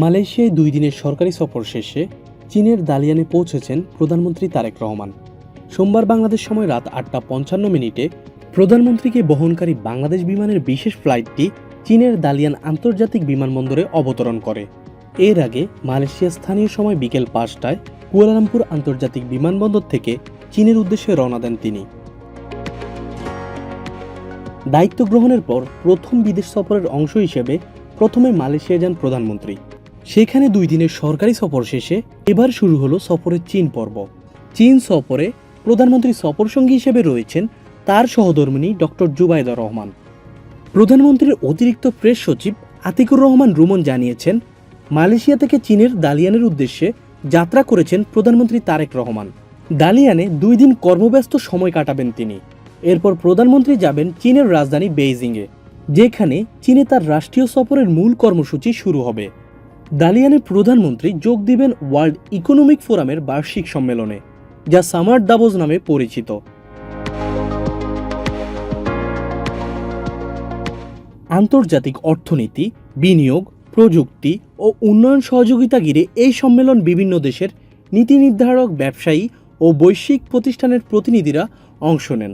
মালয়েশিয়ায় 2 দিনের সরকারি সফর শেষে চীনের দালিয়ানে পৌঁছেছেন প্রধানমন্ত্রী তারেক রহমান। সোমবার বাংলাদেশ সময় রাত 8:55 প্রধানমন্ত্রীকে বহনকারী বাংলাদেশ বিমানের বিশেষ ফ্লাইটটি চীনের দালিয়ান আন্তর্জাতিক বিমানবন্দরে অবতরণ করে। এর আগে মালয়েশিয়া স্থানীয় সময় বিকেল 5টায় কুয়ালালামপুর আন্তর্জাতিক বিমানবন্দর থেকে চীনের উদ্দেশ্যে রওনা দেন তিনি। দায়িত্ব গ্রহণের পর প্রথম বিদেশ সফরের অংশ হিসেবে প্রথমে মালয়েশিয়া যান প্রধানমন্ত্রী। সেখানে 2 দিনের সরকারি সফর শেষে এবার শুরু হলো সফরের চীন পর্ব। চীন সফরে প্রধানমন্ত্রী সফরসঙ্গী হিসেবে রয়েছেন তার সহধর্মিণী ডক্টর জুবাইদা রহমান। প্রধানমন্ত্রীর অতিরিক্ত প্রেস সচিব আতিকুর রহমান রুমন জানিয়েছেন, মালয়েশিয়া থেকে চীনের দালিয়ানের উদ্দেশ্যে যাত্রা করেছেন প্রধানমন্ত্রী তারেক রহমান। দালিয়ানে 2 দিন কর্মব্যস্ত সময় কাটাবেন তিনি। এরপর প্রধানমন্ত্রী যাবেন চীনের রাজধানী বেইজিংয়ে, যেখানে চীনে তার রাষ্ট্রীয় সফরের মূল কর্মসূচি শুরু হবে। দালিয়ানে প্রধানমন্ত্রী যোগ দিবেন ওয়ার্ল্ড ইকোনমিক ফোরামের বার্ষিক সম্মেলনে, যা সামার দাভোস নামে পরিচিত। আন্তর্জাতিক অর্থনীতি, বিনিয়োগ, প্রযুক্তি ও উন্নয়ন সহযোগিতা ঘিরে এই সম্মেলন বিভিন্ন দেশের নীতি নির্ধারক, ব্যবসায়ী ও বৈশ্বিক প্রতিষ্ঠানের প্রতিনিধিরা অংশ নেন।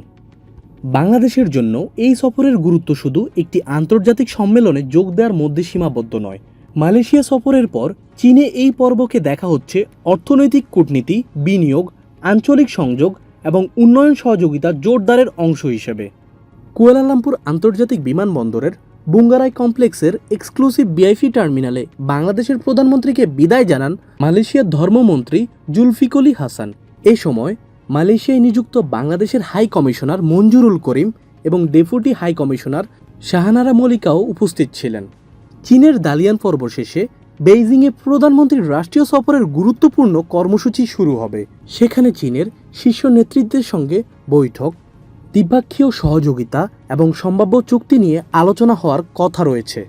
বাংলাদেশের জন্য এই সফরের গুরুত্ব শুধু একটি আন্তর্জাতিক সম্মেলনে যোগ দেওয়ার মধ্যে সীমাবদ্ধ নয়। মালয়েশিয়া সফরের পর চীনে এই পর্বকে দেখা হচ্ছে অর্থনৈতিক কূটনীতি, বিনিয়োগ, আঞ্চলিক সংযোগ এবং উন্নয়ন সহযোগিতা জোরদারের অংশ হিসেবে। কুয়ালালামপুর আন্তর্জাতিক বিমানবন্দরের বুঙ্গারাই কমপ্লেক্সের এক্সক্লুসিভ ভিআইপি টার্মিনালে বাংলাদেশের প্রধানমন্ত্রীকে বিদায় জানান মালয়েশিয়ার ধর্মমন্ত্রী জুলফিকলি হাসান। এ সময় মালয়েশিয়ায় নিযুক্ত বাংলাদেশের হাই কমিশনার মঞ্জুরুল করিম এবং ডেপুটি হাই কমিশনার শাহানারা মল্লিকাও উপস্থিত ছিলেন। চীনের দালিয়ান পর্ব শেষে বেইজিংয়ে প্রধানমন্ত্রীর রাষ্ট্রীয় সফরের গুরুত্বপূর্ণ কর্মসূচি শুরু হবে। সেখানে চীনের শীর্ষ নেতৃত্বের সঙ্গে বৈঠক, দ্বিপাক্ষীয় সহযোগিতা এবং সম্ভাব্য চুক্তি নিয়ে আলোচনা হওয়ার কথা রয়েছে।